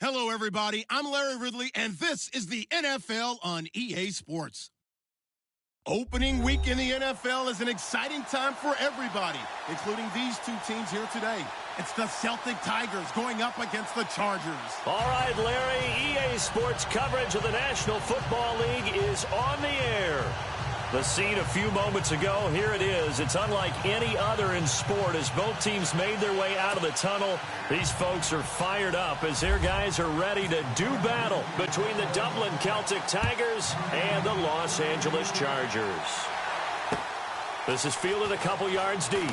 Hello, everybody. I'm Larry Ridley, and this is the NFL on EA Sports. Opening week in the NFL is an exciting time for everybody, including these two teams here today. It's the Celtic Tigers going up against the Chargers. All right, Larry, EA Sports coverage of the National Football League is on the air. The scene a few moments ago, here it is. It's unlike any other in sport as both teams made their way out of the tunnel. These folks are fired up as their guys are ready to do battle between the Dublin Celtic Tigers and the Los Angeles Chargers. This is fielded a couple yards deep. And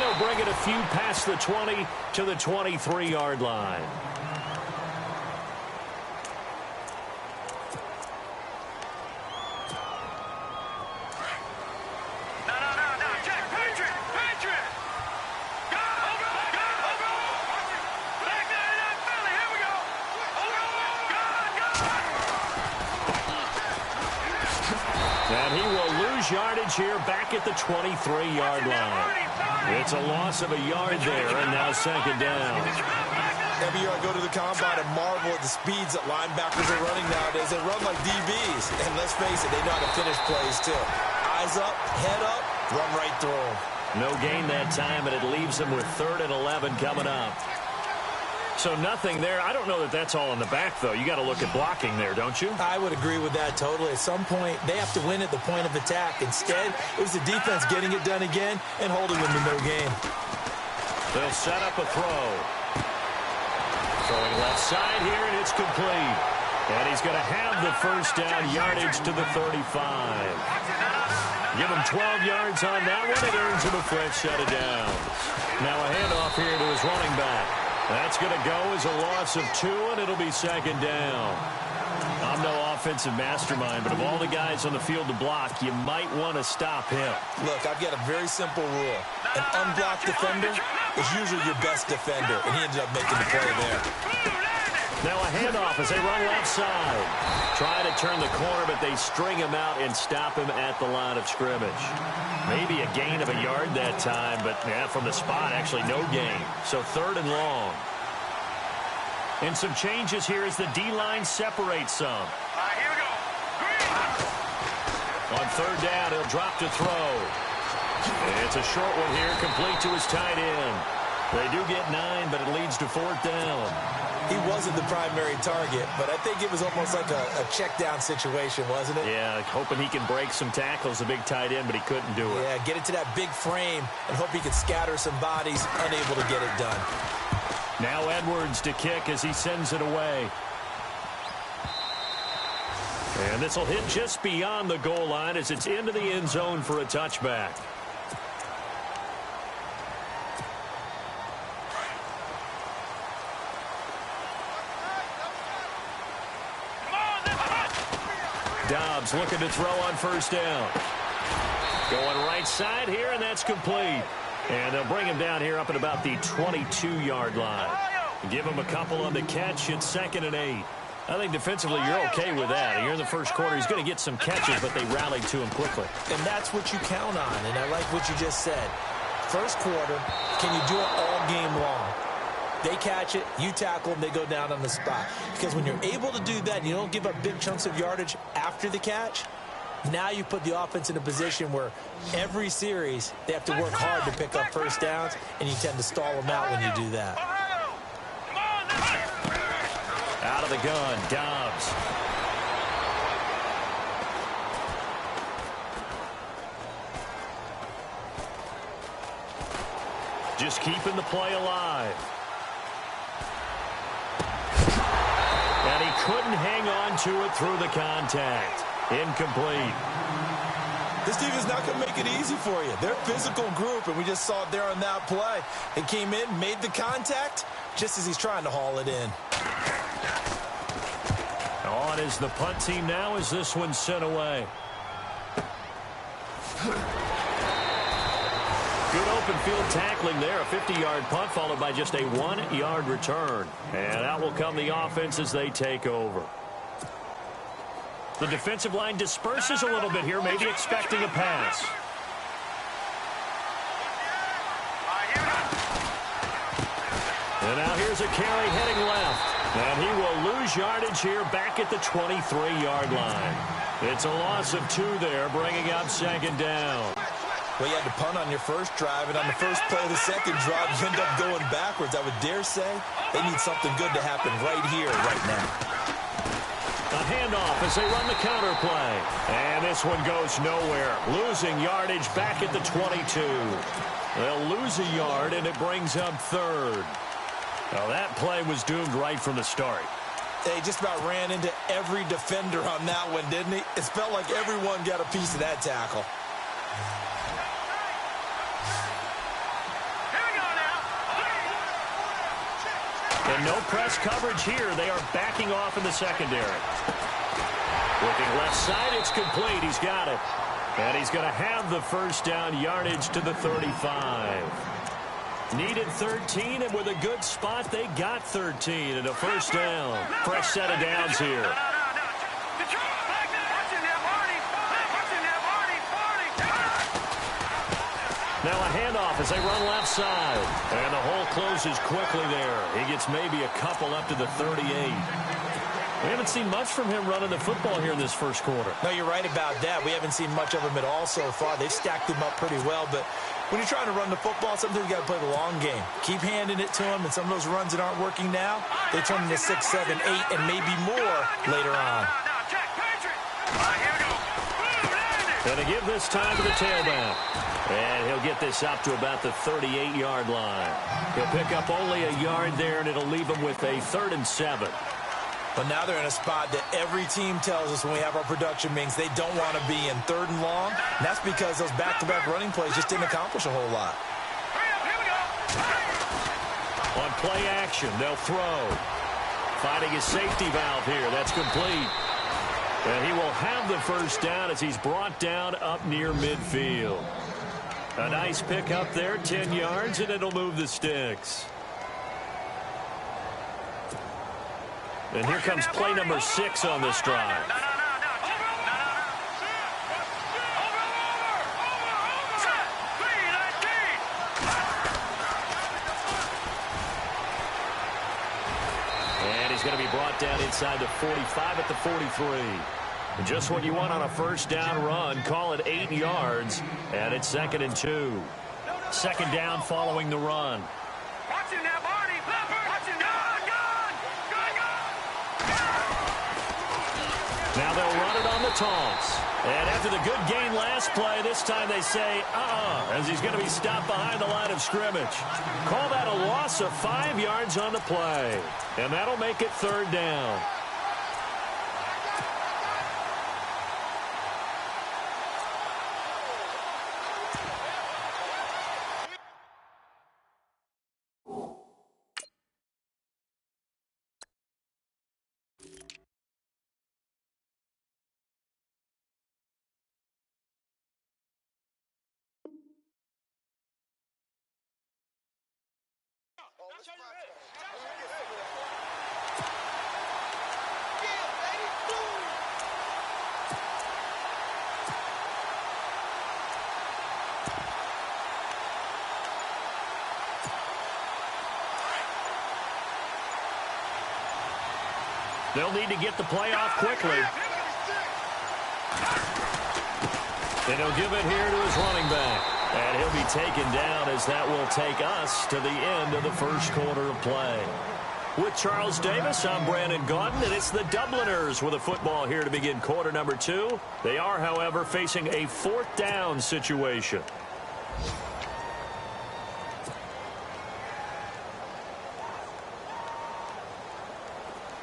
he'll bring it a few past the 20 to the 23-yard line. Yardage here back at the 23-yard line. It's a loss of a yard there, and now second down. Every year I go to the combine and marvel at the speeds that linebackers are running nowadays. They run like DBs, and let's face it, they know how to finish plays too. Eyes up, head up, run right through them. No gain that time, and it leaves them with 3rd and 11 coming up. So nothing there. I don't know that that's all in the back, though. You got to look at blocking there, don't you? I would agree with that totally. At some point, they have to win at the point of attack. Instead, it was the defense getting it done again and holding them to no gain. They'll set up a throw. Throwing left side here, and it's complete. And he's going to have the first down yardage to the 35. Give him 12 yards on that one. It earns him a fresh set of downs. Now a handoff here to his running back. That's going to go as a loss of 2, and it'll be second down. I'm no offensive mastermind, but of all the guys on the field to block, you might want to stop him. Look, I've got a very simple rule. An unblocked defender is usually your best defender, and he ended up making the play there. Now a handoff as they run left side. Try to turn the corner, but they string him out and stop him at the line of scrimmage. Maybe a gain of a yard that time, but yeah, from the spot, actually no gain. So 3rd and long. And some changes here as the D-line separates some. Here we go. On 3rd down, he'll drop to throw. It's a short one here, complete to his tight end. They do get 9, but it leads to 4th down. He wasn't the primary target, but I think it was almost like a check-down situation, wasn't it? Yeah, hoping he can break some tackles, a big tight end, but he couldn't do it. Yeah, get it to that big frame and hope he could scatter some bodies, unable to get it done. Now Edwards to kick as he sends it away. And this will hit just beyond the goal line as it's into the end zone for a touchback. Dobbs looking to throw on 1st down. Going right side here, and that's complete. And they'll bring him down here up at about the 22-yard line. Give him a couple on the catch. It's 2nd and 8. I think defensively you're okay with that. Here in the first quarter, he's going to get some catches, but they rallied to him quickly. And that's what you count on, and I like what you just said. First quarter, can you do it all game long? They catch it, you tackle them, they go down on the spot. Because when you're able to do that, you don't give up big chunks of yardage after the catch. Now you put the offense in a position where every series they have to work hard to pick up 1st downs, and you tend to stall them out when you do that. Out of the gun, Dobbs. Just keeping the play alive. And he couldn't hang on to it through the contact. Incomplete. This team is not going to make it easy for you. They're a physical group, and we just saw it there on that play. They came in, made the contact, just as he's trying to haul it in. On is the punt team now as this one's sent away. Good open field tackling there. A 50-yard punt followed by just a 1-yard return. And out will come the offense as they take over. The defensive line disperses a little bit here, maybe expecting a pass. And now here's a carry heading left. And he will lose yardage here back at the 23-yard line. It's a loss of 2 there, bringing up second down. Well, you had to punt on your first drive, and on the first play of the second drive, you end up going backwards. I would dare say they need something good to happen right here, right now. A handoff as they run the counter play. And this one goes nowhere. Losing yardage back at the 22. They'll lose a yard, and it brings up third. Well, that play was doomed right from the start. They just about ran into every defender on that one, didn't he? It felt like everyone got a piece of that tackle. And no press coverage here. They are backing off in the secondary. Looking left side, it's complete. He's got it. And he's going to have the first down yardage to the 35. Needed 13, and with a good spot, they got 13 and a first down. Fresh set of downs here. Now a handoff as they run left side. And the hole closes quickly there. He gets maybe a couple up to the 38. We haven't seen much from him running the football here in this first quarter. No, you're right about that. We haven't seen much of him at all so far. They've stacked him up pretty well, but when you're trying to run the football, sometimes you got to play the long game. Keep handing it to him, and some of those runs that aren't working now, they turn into 6, 7, 8, and maybe more later on. And to give this time to the tailback. And he'll get this up to about the 38-yard line. He'll pick up only a yard there, and it'll leave him with a 3rd and 7. But now they're in a spot that every team tells us when we have our production meetings they don't want to be in 3rd and long. And that's because those back-to-back running plays just didn't accomplish a whole lot. On play action, they'll throw. Finding his safety valve here. That's complete. And he will have the first down as he's brought down up near midfield. A nice pick up there, 10 yards, and it'll move the sticks. And here comes play number 6 on this drive. And he's going to be brought down inside the 45 at the 43. And just what you want on a first down run. Call it 8 yards, and it's 2nd and 2. Second down following the run. Now they'll run it on the toss. And after the good gain last play, this time they say, as he's going to be stopped behind the line of scrimmage. Call that a loss of 5 yards on the play. And that'll make it 3rd down. They'll need to get the play off quickly. And he'll give it here to his running back. And he'll be taken down as that will take us to the end of the first quarter of play. With Charles Davis, I'm Brandon Gaudin, and it's the Dubliners with a football here to begin quarter number 2. They are, however, facing a 4th down situation.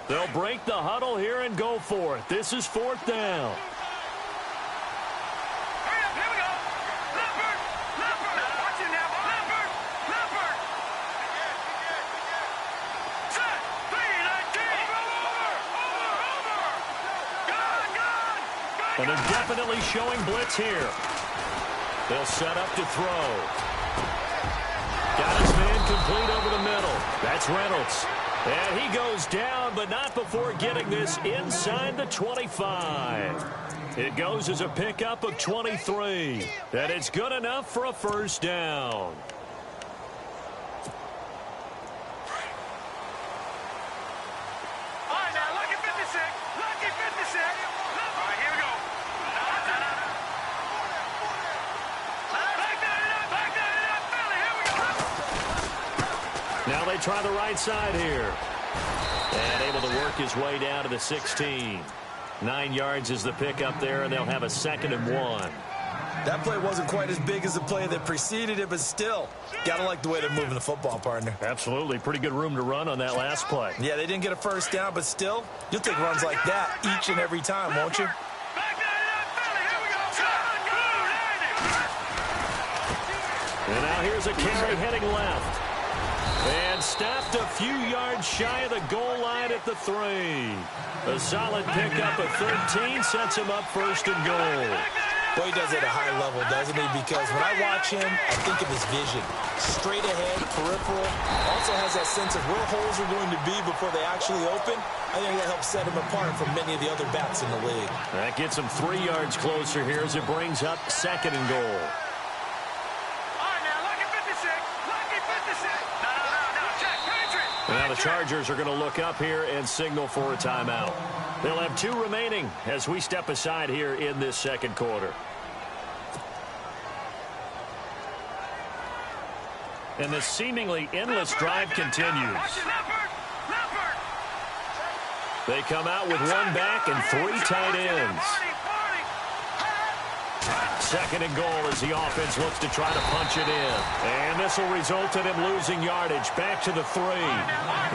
They'll break the huddle here and go for it. This is 4th down. And they're definitely showing blitz here. They'll set up to throw. Got his man complete over the middle. That's Reynolds. And he goes down, but not before getting this inside the 25. It goes as a pickup of 23. And it's good enough for a first down. Now they try the right side here. And able to work his way down to the 16. 9 yards is the pickup there, and they'll have a 2nd and 1. That play wasn't quite as big as the play that preceded it, but still, got to like the way they're moving the football, partner. Absolutely. Pretty good room to run on that last play. Yeah, they didn't get a first down, but still, you'll take runs like that each and every time, won't you? And now here's a carry heading left. And stopped a few yards shy of the goal line at the 3. A solid pickup of 13 sets him up 1st and goal. Boy, he does it at a high level, doesn't he? Because when I watch him, I think of his vision. Straight ahead, peripheral. Also has that sense of where holes are going to be before they actually open. I think that helps set him apart from many of the other backs in the league. That gets him 3 yards closer here as it brings up 2nd and goal. Now the Chargers are going to look up here and signal for a timeout. They'll have 2 remaining as we step aside here in this 2nd quarter. And the seemingly endless drive continues. They come out with 1 back and 3 tight ends. 2nd and goal as the offense looks to try to punch it in. And this will result in him losing yardage. Back to the 3.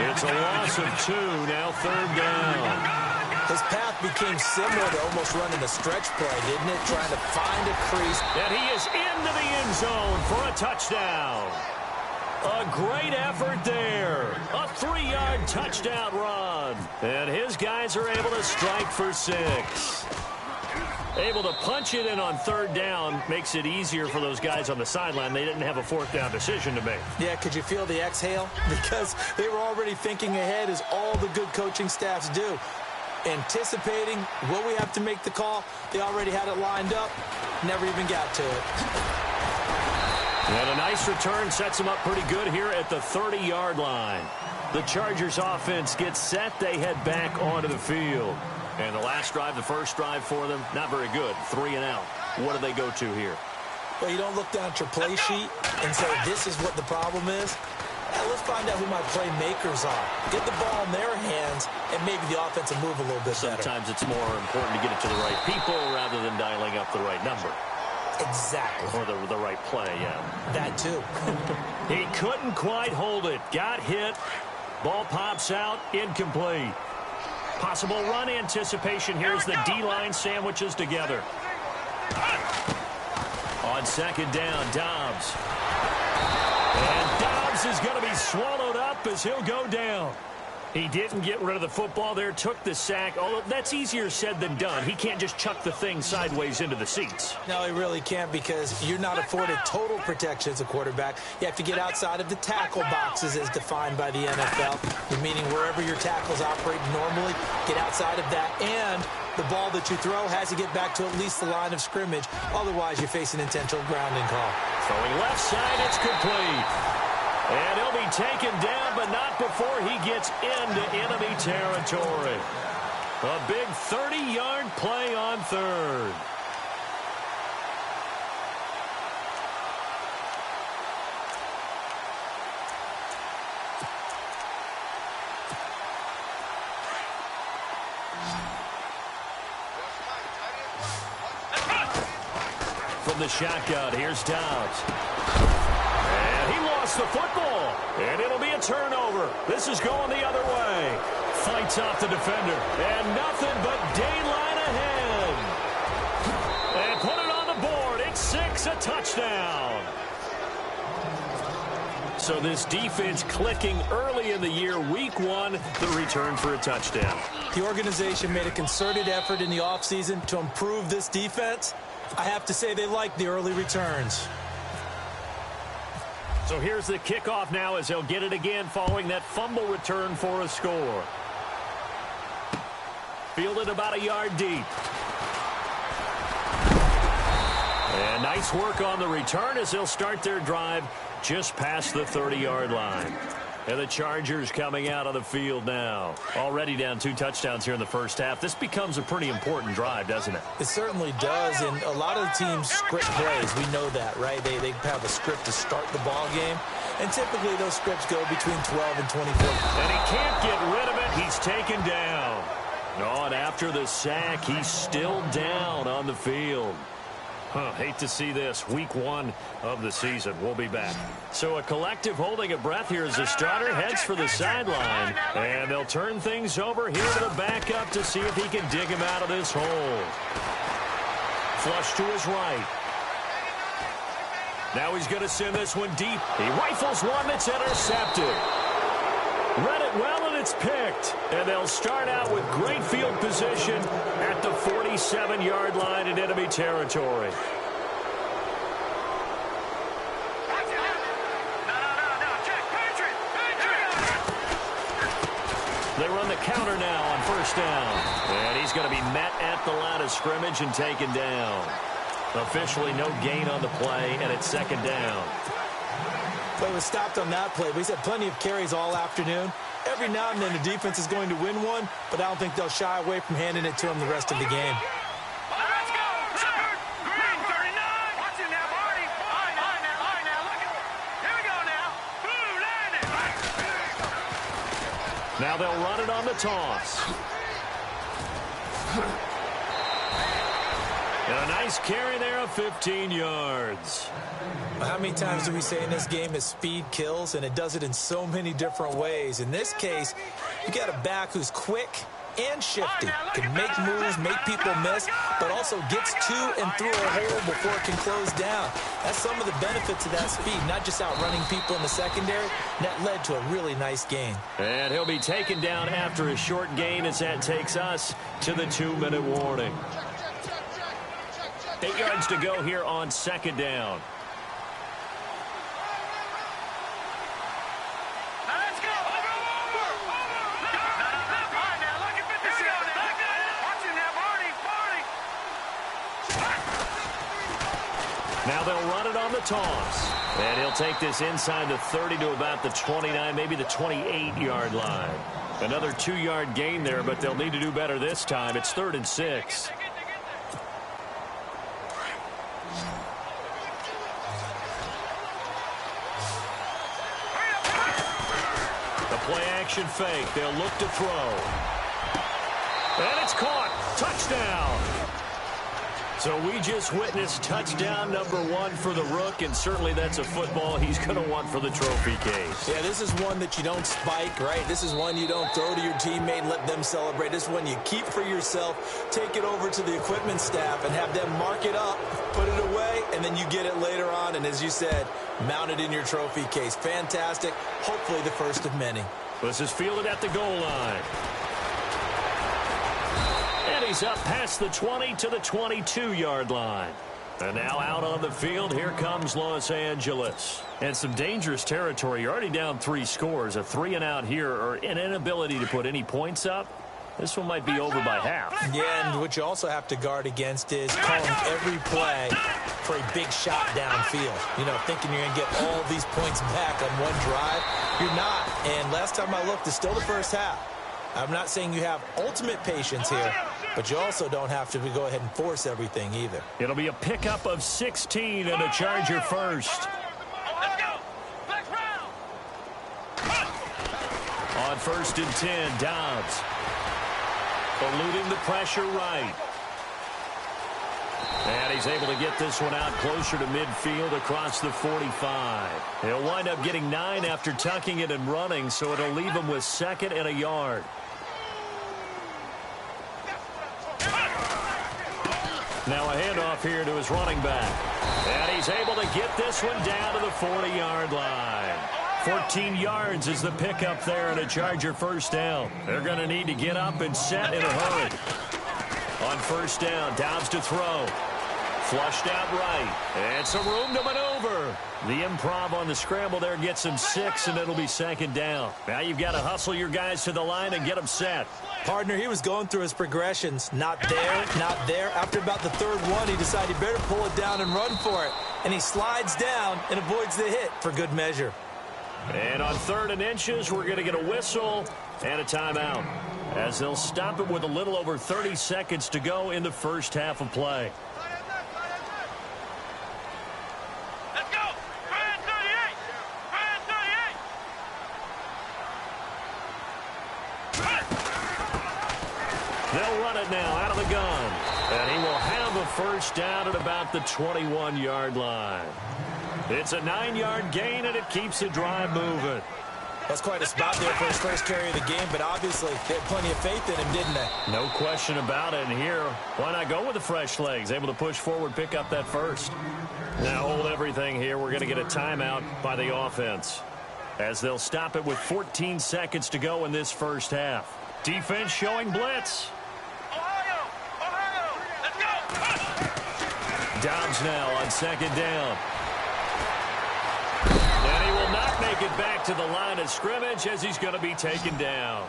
It's a loss of 2. Now 3rd down. His path became similar to almost running a stretch play, didn't it? Trying to find a crease. And he is into the end zone for a touchdown. A great effort there. A 3-yard touchdown run. And his guys are able to strike for 6. Able to punch it in on 3rd down makes it easier for those guys on the sideline. They didn't have a 4th down decision to make. Yeah, could you feel the exhale? Because they were already thinking ahead, as all the good coaching staffs do. Anticipating, will we have to make the call? They already had it lined up. Never even got to it. And a nice return sets them up pretty good here at the 30-yard line. The Chargers offense gets set. They head back onto the field. And the last drive, the first drive for them, not very good. 3 and out. What do they go to here? Well, you don't look down at your play sheet and say, this is what the problem is. Now, let's find out who my playmakers are. Get the ball in their hands, and maybe the offense will move a little bit better. Sometimes it's more important to get it to the right people rather than dialing up the right number. Exactly. Or the right play, yeah. That too. He couldn't quite hold it. Got hit. Ball pops out. Incomplete. Possible run anticipation. Here's the D-line sandwiches together. On 2nd down, Dobbs. And Dobbs is going to be swallowed up as he'll go down. He didn't get rid of the football there, took the sack. Although that's easier said than done. He can't just chuck the thing sideways into the seats. No, he really can't, because you're not afforded total protection as a quarterback. You have to get outside of the tackle boxes as defined by the NFL, meaning wherever your tackles operate normally, get outside of that. And the ball that you throw has to get back to at least the line of scrimmage. Otherwise, you face an intentional grounding call. Throwing left side, it's complete. And he'll be taken down, but not before he gets into enemy territory. A big 30-yard play on 3rd. From the shotgun, here's Dobbs. And he lost the football. And it'll be a turnover. This is going the other way. Fights off the defender. And nothing but daylight ahead. And put it on the board. It's 6, a touchdown. So this defense clicking early in the year. Week 1, the return for a touchdown. The organization made a concerted effort in the offseason to improve this defense. I have to say they like the early returns. So here's the kickoff now as they'll get it again following that fumble return for a score. Fielded about a yard deep. And nice work on the return as they'll start their drive just past the 30-yard line. And the Chargers coming out on the field now. Already down 2 touchdowns here in the first half. This becomes a pretty important drive, doesn't it? It certainly does, and a lot of the teams script plays. We know that, right? They have a script to start the ball game. And typically those scripts go between 12 and 24. And he can't get rid of it. He's taken down. Oh, and after the sack, he's still down on the field. Hate to see this. Week 1 of the season. We'll be back. So a collective holding a breath here as the starter heads for the sideline. And they'll turn things over here to the backup to see if he can dig him out of this hole. Flush to his right. Now he's going to send this one deep. He rifles one that's intercepted. Read it well, and it's picked. And they'll start out with great field position at the 47-yard line in enemy territory. They run the counter now on first down. And he's going to be met at the line of scrimmage and taken down. Officially no gain on the play, and it's second down. But it was stopped on that play. But he's had plenty of carries all afternoon. Every now and then the defense is going to win one, but I don't think they'll shy away from handing it to him the rest of the game. Let's go. Green 39. Watch it now, Marty. All right, now. Look at. Here we go now. Blue line it. Now they'll run it on the toss. And a nice carry there of 15 yards. How many times do we say in this game that speed kills, and it does it in so many different ways? In this case, you got a back who's quick and shifty, can make moves, make people miss, but also gets to and through a hole before it can close down. That's some of the benefits of that speed, not just outrunning people in the secondary. That led to a really nice gain. And he'll be taken down after a short gain as that takes us to the 2-minute warning. 8 yards to go here on second down. Let's go. Over. Now look at 50. Watch it now, Marty. Now they'll run it on the toss. And he'll take this inside the 30 to about the 29, maybe the 28-yard line. Another 2-yard gain there, but they'll need to do better this time. It's 3rd and 6. Play-action fake. They'll look to throw. And it's caught. Touchdown. So we just witnessed touchdown number 1 for the Rook, and certainly that's a football he's going to want for the trophy case. Yeah, this is one that you don't spike, right? This is one you don't throw to your teammate and let them celebrate. This is one you keep for yourself, take it over to the equipment staff, and have them mark it up, put it away, and then you get it later on. And as you said, mount it in your trophy case. Fantastic. Hopefully the first of many. This is fielded at the goal line. And he's up past the 20 to the 22-yard line. And now out on the field, here comes Los Angeles. And some dangerous territory. You're already down 3 scores. A 3-and-out here, or an inability to put any points up. This one might be over by half. Yeah, and what you also have to guard against is calling every play for a big shot downfield. You know, thinking you're going to get all these points back on one drive. You're not. And last time I looked, it's still the first half. I'm not saying you have ultimate patience here, but you also don't have to go ahead and force everything either. It'll be a pickup of 16 and a Charger first. On 1st and 10, Dobbs. Eluding the pressure right. And he's able to get this one out closer to midfield across the 45. He'll wind up getting 9 after tucking it and running, so it'll leave him with 2nd and a yard. Now a handoff here to his running back. And he's able to get this one down to the 40-yard line. 14 yards is the pickup there and a Charger first down. They're going to need to get up and set in a hurry. On first down, Dobbs to throw. Flushed out right. And some room to maneuver. The improv on the scramble there gets him 6, and it'll be 2nd down. Now you've got to hustle your guys to the line and get them set. Partner, he was going through his progressions. Not there, not there. After about the 3rd one, he decided he better pull it down and run for it. And he slides down and avoids the hit for good measure. And on 3rd and inches, we're going to get a whistle and a timeout, as they'll stop it with a little over 30 seconds to go in the first half of play. Let's go. 38. They'll run it now out of the gun. And he will have a first down at about the 21-yard line. It's a 9-yard gain, and it keeps the drive moving. That's quite a spot there for his first carry of the game, but obviously they had plenty of faith in him, didn't they? No question about it. And here, why not go with the fresh legs? Able to push forward, pick up that first. Now hold everything here. We're going to get a timeout by the offense, as they'll stop it with 14 seconds to go in this first half. Defense showing blitz. Ohio, let's go. Dobbs now on second down. And he will not make it back to the line of scrimmage, as he's going to be taken down.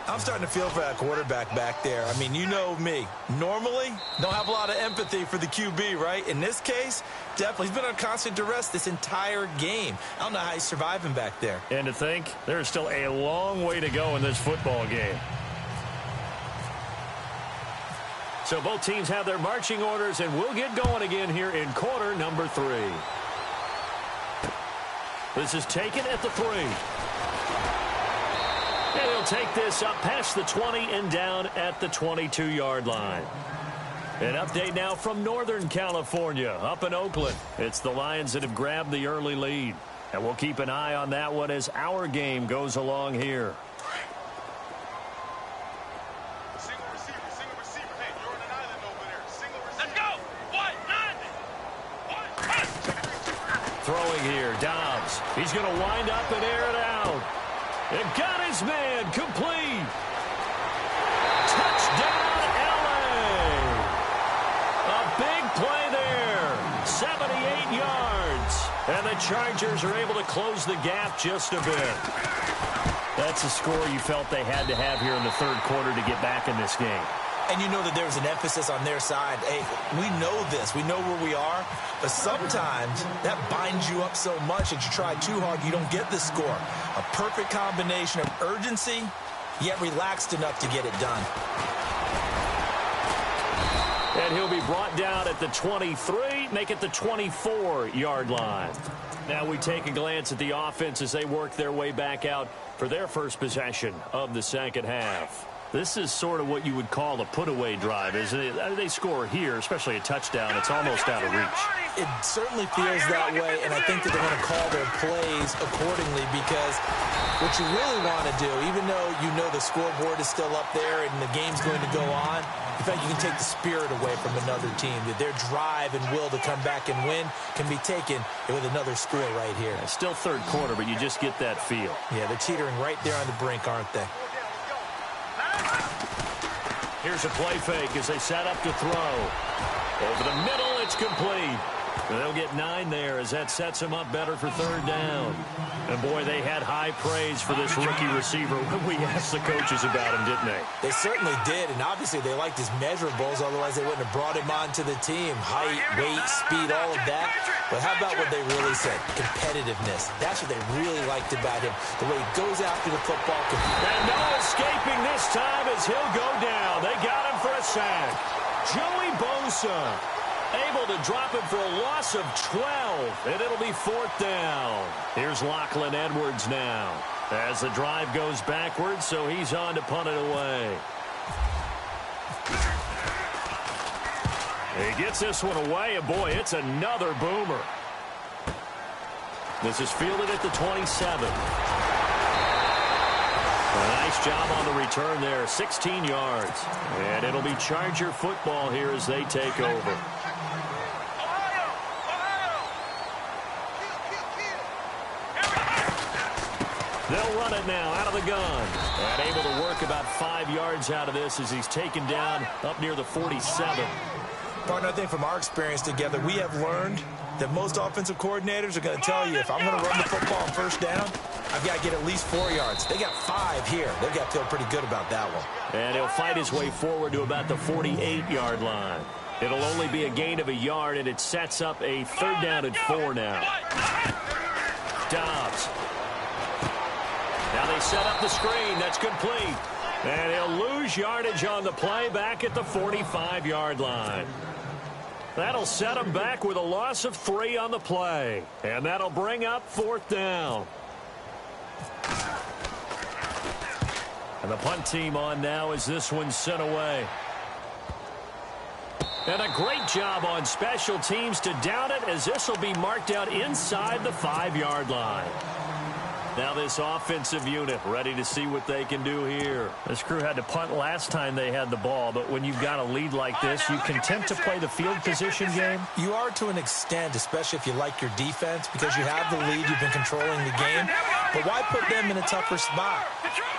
I'm starting to feel for that quarterback back there. I mean, you know me. Normally, don't have a lot of empathy for the QB, right? In this case, definitely. He's been on constant duress this entire game. I don't know how he's surviving back there. And to think, there's still a long way to go in this football game. So both teams have their marching orders, and we'll get going again here in quarter number 3. This is taken at the 3. And he'll take this up past the 20 and down at the 22-yard line. An update now from Northern California, up in Oakland. It's the Lions that have grabbed the early lead. And we'll keep an eye on that one as our game goes along here. Single receiver. Hey, you're on an island over there. Single receiver. Let's go. What? Throwing here, Dobbs. He's going to wind up and air it out. And got his man complete. Touchdown, L.A. A big play there. 78 yards. And the Chargers are able to close the gap just a bit. That's a score you felt they had to have here in the third quarter to get back in this game. And you know that there was an emphasis on their side. Hey, we know this. We know where we are. But sometimes that binds you up so much that you try too hard, you don't get the score. A perfect combination of urgency, yet relaxed enough to get it done. And he'll be brought down at the 23, make it the 24-yard line. Now we take a glance at the offense as they work their way back out for their first possession of the second half. This is sort of what you would call a put-away drive, isn't it? They score here, especially a touchdown. It's almost out of reach. It certainly feels that way, and I think that they're going to call their plays accordingly, because what you really want to do, even though you know the scoreboard is still up there and the game's going to go on, in fact, you can take the spirit away from another team. That their drive and will to come back and win can be taken with another score right here. It's still third quarter, but you just get that feel. Yeah, they're teetering right there on the brink, aren't they? Here's a play fake as they set up to throw. Over the middle, it's complete. They'll get 9 there as that sets them up better for third down. And, boy, they had high praise for this rookie receiver when we asked the coaches about him, didn't they? They certainly did, and obviously they liked his measurables, otherwise they wouldn't have brought him onto the team. Height, weight, speed, all of that. But how about what they really said? Competitiveness. That's what they really liked about him. The way he goes after the football. And no escaping this time as he'll go down. They got him for a sack. Joey Bosa able to drop him for a loss of 12, and it'll be fourth down. Here's Lachlan Edwards now as the drive goes backwards, so he's on to punt it away. He gets this one away, and boy, it's another boomer. This is fielded at the 27. A nice job on the return there, 16 yards. And it'll be Charger football here as they take over. They'll run it now out of the gun. And able to work about 5 yards out of this as he's taken down up near the 47. Partner, I think from our experience together, we have learned that most offensive coordinators are going to tell you, if I'm going to run the football on first down, I've got to get at least 4 yards. They got 5 here. They've got to feel pretty good about that one. And he'll fight his way forward to about the 48-yard line. It'll only be a gain of a yard, and it sets up a third down and 4 now. Dobbs. Now they set up the screen. That's complete. And he'll lose yardage on the play back at the 45-yard line. That'll set him back with a loss of 3 on the play. And that'll bring up fourth down. And the punt team on now as this one's sent away. And a great job on special teams to down it, as this will be marked out inside the 5-yard line. Now this offensive unit ready to see what they can do here. This crew had to punt last time they had the ball, but when you've got a lead like this, you can attempt to play the field position game. You are to an extent, especially if you like your defense, because you have the lead, you've been controlling the game. But why put them in a tougher spot?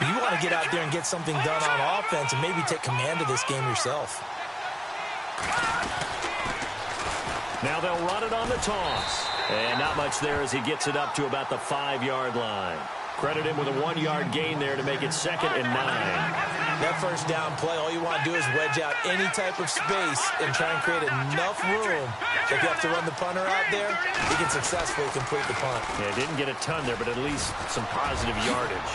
You want to get out there and get something done on offense and maybe take command of this game yourself. Now they'll run it on the toss. And not much there as he gets it up to about the 5-yard line. Credit him with a 1-yard gain there to make it 2nd and 9. That first down play, all you want to do is wedge out any type of space and try and create enough room. If you have to run the punter out there, he can successfully complete the punt. Yeah, didn't get a ton there, but at least some positive yardage.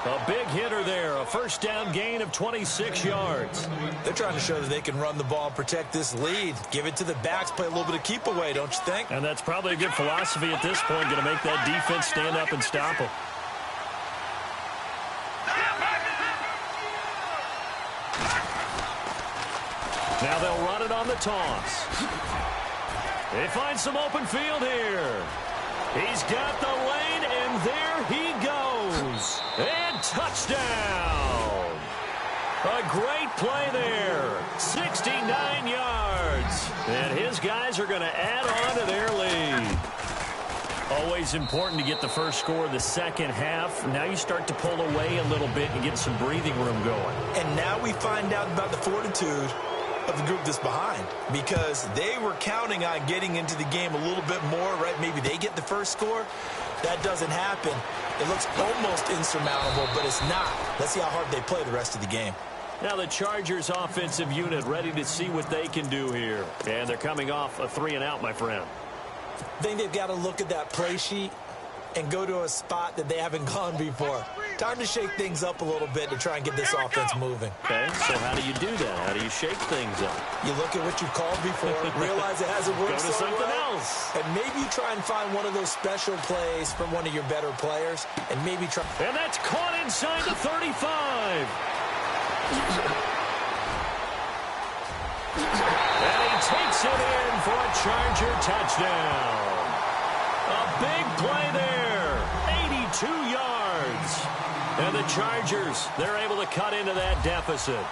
A big hitter there, a first down gain of 26 yards. They're trying to show that they can run the ball and protect this lead. Give it to the backs, play a little bit of keep away, don't you think? And that's probably a good philosophy at this point, going to make that defense stand up and stop them. Now they'll run it on the toss. They find some open field here. He's got the lane, and there he goes. And touchdown. A great play there. 69 yards. And his guys are going to add on to their lead. Always important to get the first score of the second half. Now you start to pull away a little bit and get some breathing room going. And now we find out about the fortitude of the group that's behind, because they were counting on getting into the game a little bit more, right? Maybe they get the first score. That doesn't happen. It looks almost insurmountable, but it's not. Let's see how hard they play the rest of the game. Now the Chargers offensive unit ready to see what they can do here. And they're coming off a 3-and-out, my friend. I think they've got to look at that play sheet and go to a spot that they haven't gone before. Time to shake things up a little bit to try and get this offense moving. Okay, so how do you do that? How do you shake things up? You look at what you've called before, realize it hasn't worked Go to so something well, else. and maybe you try and find one of those special plays from one of your better players, and maybe try. And that's caught inside the 35. And he takes it in for a Charger touchdown. A big play there. 82 yards. And the Chargers, they're able to cut into that deficit.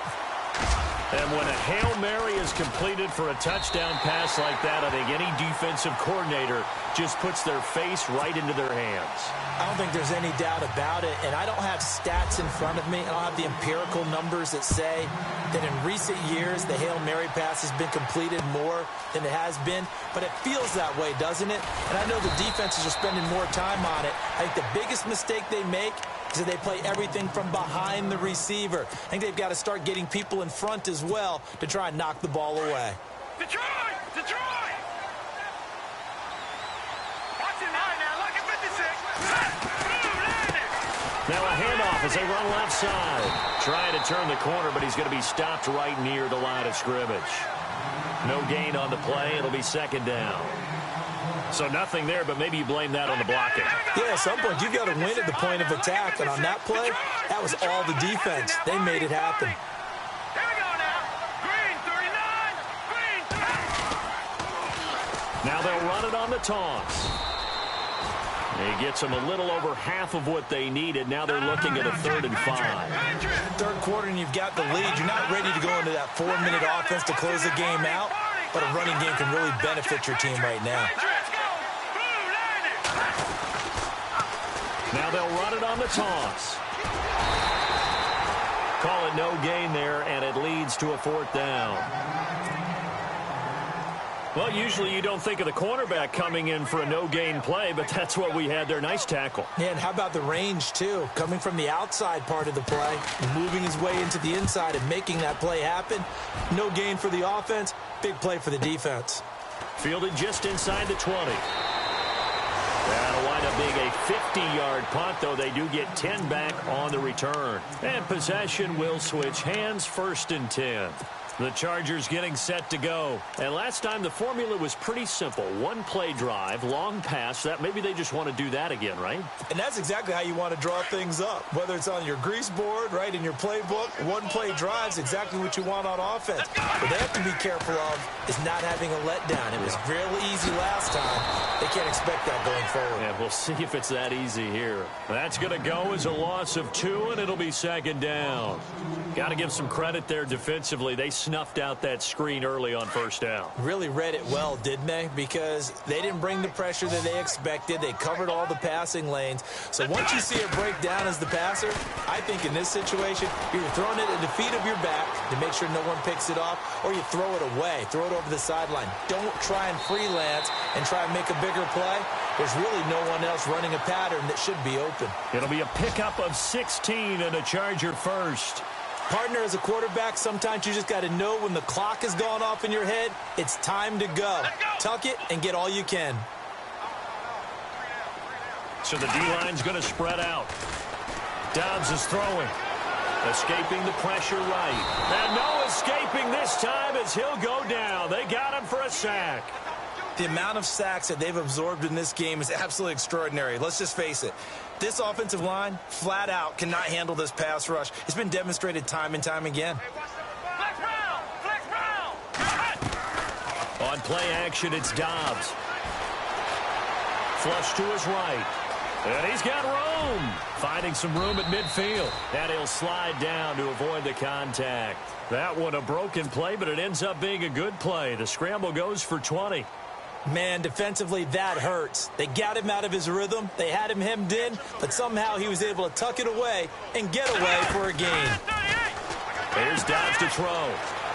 And when a Hail Mary is completed for a touchdown pass like that, I think any defensive coordinator just puts their face right into their hands. I don't think there's any doubt about it, and I don't have stats in front of me. I don't have the empirical numbers that say that in recent years the Hail Mary pass has been completed more than it has been, but it feels that way, doesn't it? And I know the defenses are spending more time on it. I think the biggest mistake they make is that they play everything from behind the receiver. I think they've got to start getting people in front as well to try and knock the ball away. Detroit! Detroit! Watch it now, look at 56. Now a handoff as they run left side. Trying to turn the corner, but he's going to be stopped right near the line of scrimmage. No gain on the play. It'll be 2nd down. So nothing there, but maybe you blame that on the blocking. Yeah, at some point you've got to win at the point of attack, and on that play, that was all the defense. They made it happen. Here we go now. Green 39. Green. Now they'll run it on the toss. He gets them a little over half of what they needed. Now they're looking at a 3rd and 5. Third quarter and you've got the lead. You're not ready to go into that 4-minute offense to close the game out, but a running game can really benefit your team right now. Now they'll run it on the toss. Call it no gain there, and it leads to a 4th down. Well, usually you don't think of the cornerback coming in for a no-gain play, but that's what we had there. Nice tackle. Yeah, and how about the range, too? Coming from the outside part of the play, moving his way into the inside and making that play happen. No gain for the offense, big play for the defense. Fielded just inside the 20. That'll wind up being a 50-yard punt, though they do get 10 back on the return. And possession will switch hands, 1st and 10. The Chargers getting set to go. And last time the formula was pretty simple. One play drive, long pass. That maybe they just want to do that again, right? And that's exactly how you want to draw things up. Whether it's on your grease board, right, in your playbook, one play drive is exactly what you want on offense. What they have to be careful of is not having a letdown. It was real easy last time. They can't expect that going forward. Yeah, we'll see if it's that easy here. That's going to go as a loss of 2, and it'll be second down. Got to give some credit there defensively. They snuffed out that screen early on first down. Really read it well, didn't they? Because they didn't bring the pressure that they expected. They covered all the passing lanes. So once you see it break down as the passer, I think in this situation, you're throwing it at the feet of your back to make sure no one picks it off, or you throw it away, throw it over the sideline. Don't try and freelance and try and make a bigger play. There's really no one else running a pattern that should be open. It'll be a pickup of 16 and a Charger first. Partner, as a quarterback, sometimes you just got to know when the clock has gone off in your head, it's time to go. Tuck it and get all you can. So the D-line's going to spread out. Dobbs is throwing. Escaping the pressure right. And no escaping this time as he'll go down. They got him for a sack. The amount of sacks that they've absorbed in this game is absolutely extraordinary. Let's just face it. This offensive line, flat out, cannot handle this pass rush. It's been demonstrated time and time again. On play action, it's Dobbs. Flush to his right. And he's got room. Finding some room at midfield. And he'll slide down to avoid the contact. That one a broken play, but it ends up being a good play. The scramble goes for 20. Man, defensively, that hurts. They got him out of his rhythm. They had him hemmed in, but somehow he was able to tuck it away and get away for a gain. Here's Dobbs to throw.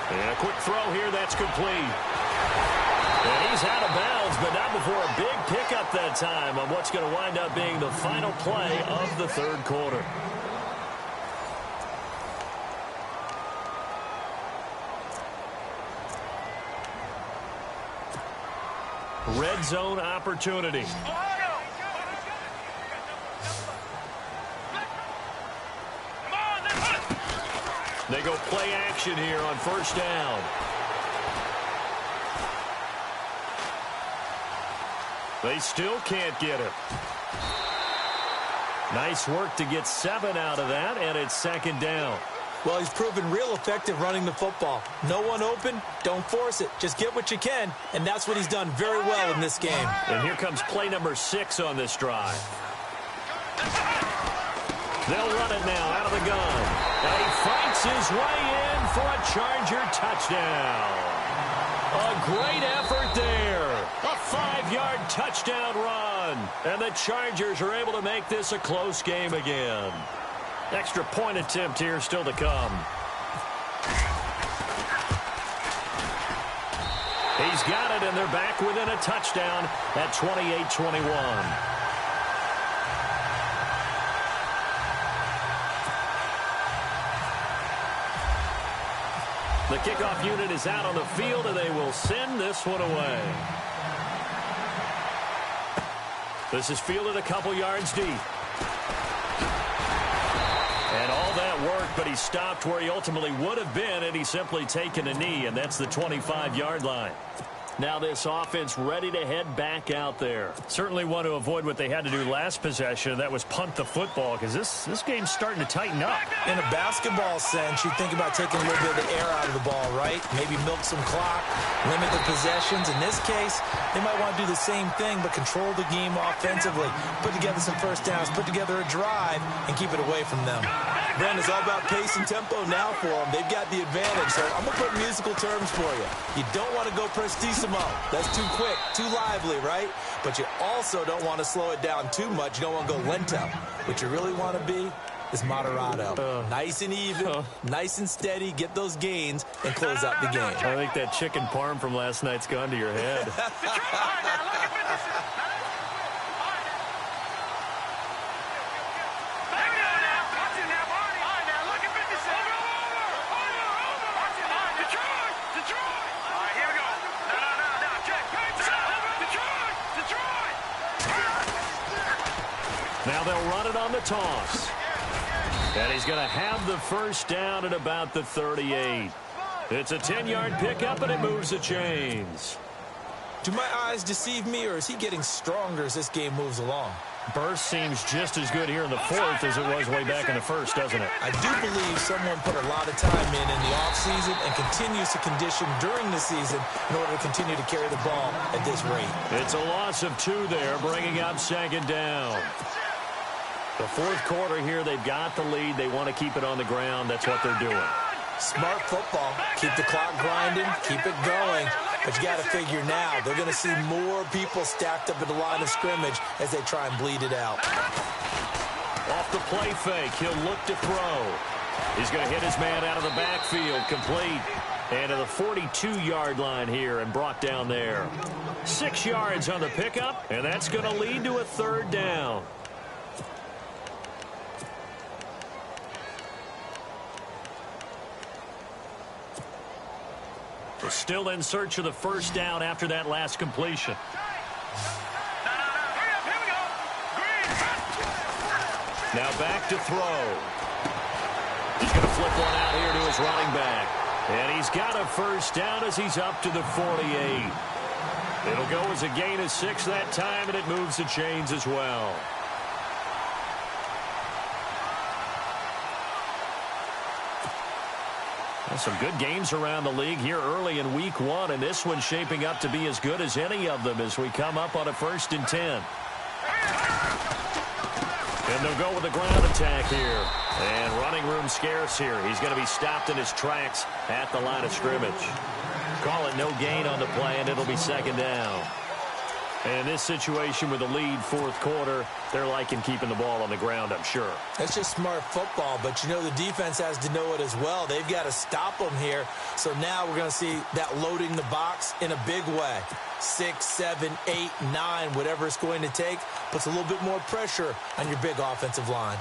And a quick throw here, that's complete. And he's out of bounds, but not before a big pickup that time on what's going to wind up being the final play of the third quarter. Red zone opportunity. They go play action here on first down. They still can't get it. Nice work to get 7 out of that, and it's second down. Well, he's proven real effective running the football. No one open, don't force it. Just get what you can, and that's what he's done very well in this game. And here comes play number 6 on this drive. They'll run it now out of the gun. And he fights his way in for a Charger touchdown. A great effort there. A 5-yard touchdown run. And the Chargers are able to make this a close game again. Extra point attempt here still to come. He's got it, and they're back within a touchdown at 28-21. The kickoff unit is out on the field, and they will send this one away. This is fielded a couple yards deep. And all that worked, but he stopped where he ultimately would have been, and he's simply taken a knee, and that's the 25-yard line. Now this offense ready to head back out there. Certainly want to avoid what they had to do last possession. That was punt the football, because this game's starting to tighten up. In a basketball sense, you think about taking a little bit of the air out of the ball, right? Maybe milk some clock, limit the possessions. In this case, they might want to do the same thing, but control the game offensively. Put together some first downs, put together a drive, and keep it away from them. Brandon, it's all about pace and tempo now for them. They've got the advantage, so I'm going to put musical terms for you. You don't want to go prestissimo. That's too quick, too lively, right? But you also don't want to slow it down too much. You don't want to go lento. What you really want to be is moderato. Nice and even, nice and steady, get those gains, and close out the game. I think that chicken parm from last night's gone to your head. Now they'll run it on the toss. And he's going to have the first down at about the 38. It's a 10-yard pickup, and it moves the chains. Do my eyes deceive me, or is he getting stronger as this game moves along? Burst seems just as good here in the fourth as it was way back in the first, doesn't it? I do believe someone put a lot of time in the offseason and continues to condition during the season in order to continue to carry the ball at this rate. It's a loss of 2 there, bringing up second down. The fourth quarter here, they've got the lead. They want to keep it on the ground. That's what they're doing. Smart football. Keep the clock grinding, keep it going. But you got to figure now, they're going to see more people stacked up at the line of scrimmage as they try and bleed it out. Off the play fake, he'll look to throw. He's going to hit his man out of the backfield, complete. And to the 42-yard line here and brought down there. 6 yards on the pickup, and that's going to lead to a third down. Still in search of the first down after that last completion. Now back to throw. He's going to flip one out here to his running back. And he's got a first down as he's up to the 48. It'll go as a gain of 6 that time, and it moves the chains as well. Some good games around the league here early in week 1, and this one's shaping up to be as good as any of them as we come up on a 1st and 10. And they'll go with the ground attack here. And running room scarce here. He's going to be stopped in his tracks at the line of scrimmage. Call it no gain on the play, and it'll be second down. And in this situation with the lead fourth quarter, they're liking keeping the ball on the ground, I'm sure. That's just smart football, but you know the defense has to know it as well. They've got to stop them here. So now we're going to see that loading the box in a big way. 6, 7, 8, 9, whatever it's going to take, puts a little bit more pressure on your big offensive line.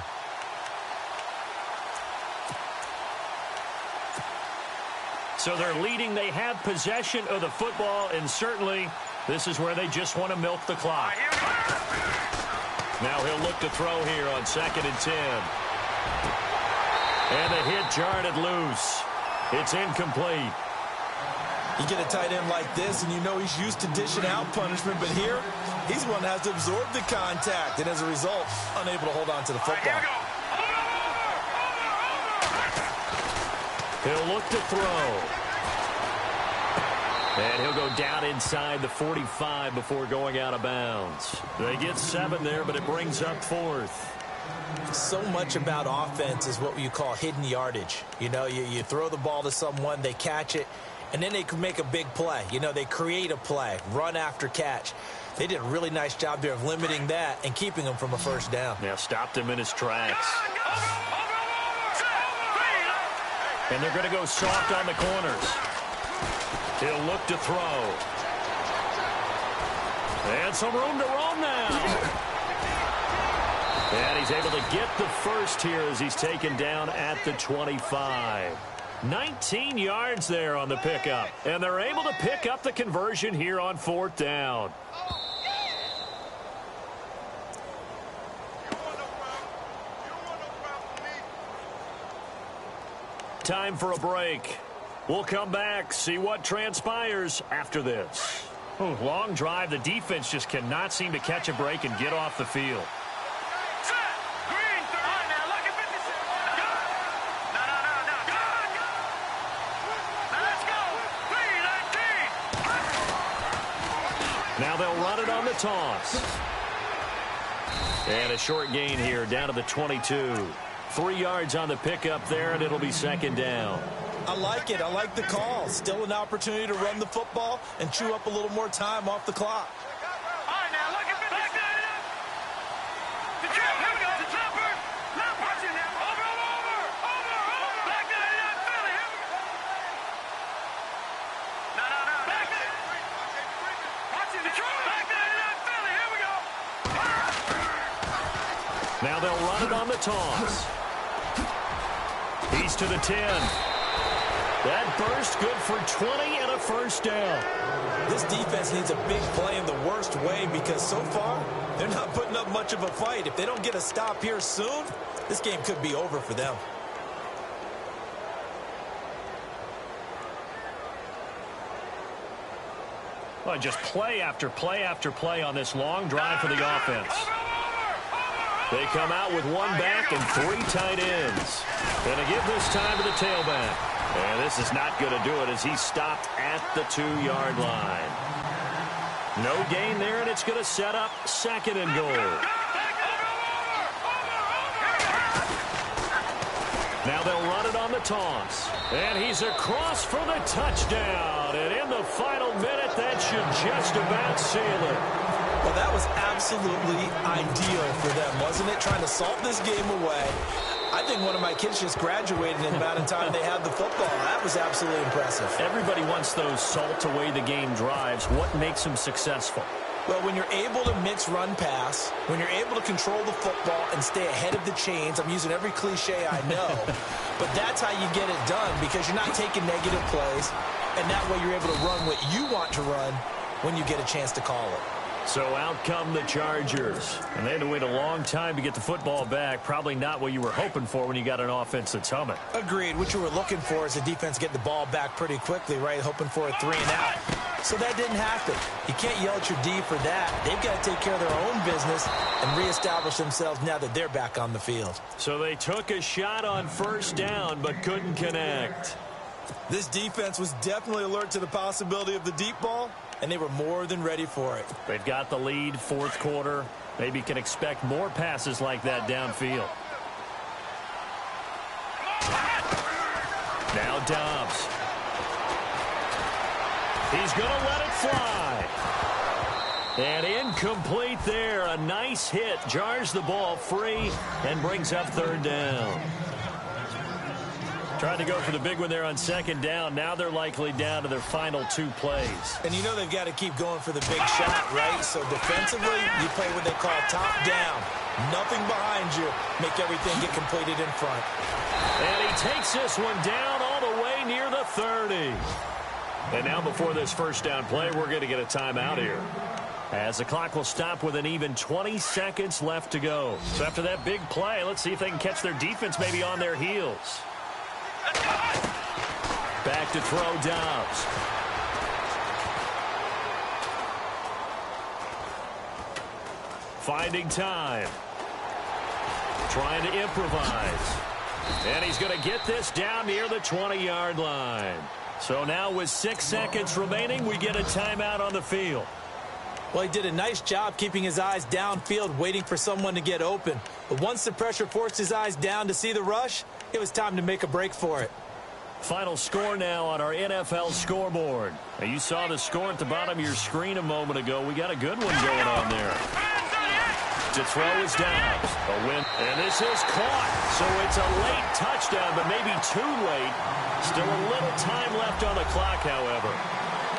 So they're leading. They have possession of the football, and certainly this is where they just want to milk the clock. Now he'll look to throw here on 2nd and 10. And the hit jarred it loose. It's incomplete. You get a tight end like this, and you know he's used to dishing out punishment, but here, he's the one that has to absorb the contact, and as a result, unable to hold on to the football. He'll look to throw. And he'll go down inside the 45 before going out of bounds. They get 7 there, but it brings up 4th. So much about offense is what you call hidden yardage. You know, you throw the ball to someone, they catch it, and then they can make a big play. You know, they create a play, run after catch. They did a really nice job there of limiting that and keeping him from a first down. Yeah, stopped him in his tracks. And they're going to go soft on the corners. He'll look to throw. And some room to roam now. And he's able to get the first here as he's taken down at the 25. 19 yards there on the pickup. And they're able to pick up the conversion here on 4th down. Time for a break. We'll come back, see what transpires after this. Long drive. The defense just cannot seem to catch a break and get off the field. Now they'll run it on the toss. And a short gain here down to the 22. 3 yards on the pickup there, and it'll be second down. I like it. I like the call. Still an opportunity to run the football and chew up a little more time off the clock. All right, now look at back there. The jump, here we go. The jumper. Now watch it now. Over. Back there, Philly. Here we go. No. Back there. Watch it. The jump. Back there, Philly. Here we go. Now they'll run it on the toss. He's to the 10. That burst good for 20 and a first down. This defense needs a big play in the worst way because so far they're not putting up much of a fight. If they don't get a stop here soon, this game could be over for them. Well, just play after play after play on this long drive for the offense. They come out with one back and 3 tight ends. Going to give this time to the tailback. And this is not going to do it as he's stopped at the 2-yard line. No gain there, and it's going to set up 2nd and goal. Now they'll run it on the toss. And he's across for the touchdown. And in the final minute, that should just about seal it. Well, that was absolutely ideal for them, wasn't it? Trying to salt this game away. I think one of my kids just graduated in the amount of time they had the football. That was absolutely impressive. Everybody wants those salt-away-the-game drives. What makes them successful? Well, when you're able to mix run-pass, when you're able to control the football and stay ahead of the chains, I'm using every cliche I know, but that's how you get it done because you're not taking negative plays, and that way you're able to run what you want to run when you get a chance to call it. So out come the Chargers. And they had to wait a long time to get the football back. Probably not what you were hoping for when you got an offense that's humming. Agreed. What you were looking for is the defense get the ball back pretty quickly, right? Hoping for a 3-and-out. So that didn't happen. You can't yell at your D for that. They've got to take care of their own business and reestablish themselves now that they're back on the field. So they took a shot on 1st down but couldn't connect. This defense was definitely alert to the possibility of the deep ball, and they were more than ready for it. They've got the lead, 4th quarter. Maybe can expect more passes like that downfield. Now Dobbs. He's going to let it fly. And incomplete there. A nice hit. Jars the ball free and brings up 3rd down. Trying to go for the big one there on 2nd down. Now they're likely down to their final 2 plays. And you know they've got to keep going for the big shot, right? So defensively, you play what they call top down. Nothing behind you. Make everything get completed in front. And he takes this one down all the way near the 30. And now before this 1st down play, we're going to get a timeout here. As the clock will stop with an even 20 seconds left to go. So after that big play, let's see if they can catch their defense maybe on their heels. Back to throw Dobbs. Finding time. Trying to improvise. And he's going to get this down near the 20-yard line. So now with 6 seconds remaining, we get a timeout on the field. Well, he did a nice job keeping his eyes downfield, waiting for someone to get open. But once the pressure forced his eyes down to see the rush, it was time to make a break for it. Final score now on our NFL scoreboard. Now, you saw the score at the bottom of your screen a moment ago. We got a good one going on there. To throw is Dobbs. A win. And this is caught. So it's a late touchdown, but maybe too late. Still a little time left on the clock, however.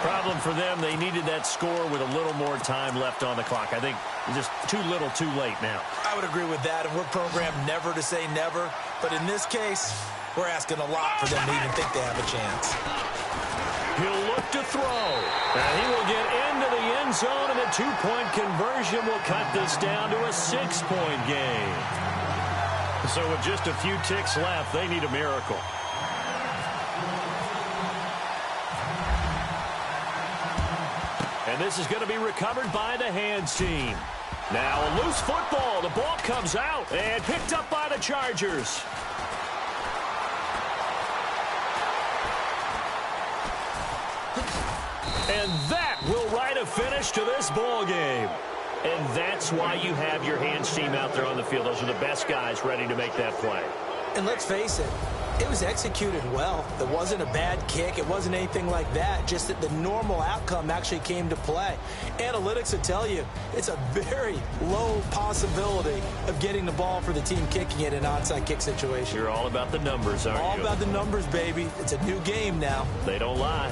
Problem for them, they needed that score with a little more time left on the clock. I think just too little, too late now. I would agree with that, and we're programmed never to say never. But in this case, we're asking a lot for them to even think they have a chance. He'll look to throw. And he will get into the end zone, and a 2-point conversion will cut this down to a 6-point game. So with just a few ticks left, they need a miracle. And this is going to be recovered by the hands team. Now a loose football. The ball comes out and picked up by the Chargers. And that will write a finish to this ball game. And that's why you have your hands team out there on the field. Those are the best guys ready to make that play. And let's face it, it was executed well. It wasn't a bad kick. It wasn't anything like that. Just that the normal outcome actually came to play. Analytics will tell you it's a very low possibility of getting the ball for the team kicking it in an onside kick situation. You're all about the numbers, aren't you? All about the numbers, baby. It's a new game now. They don't lie.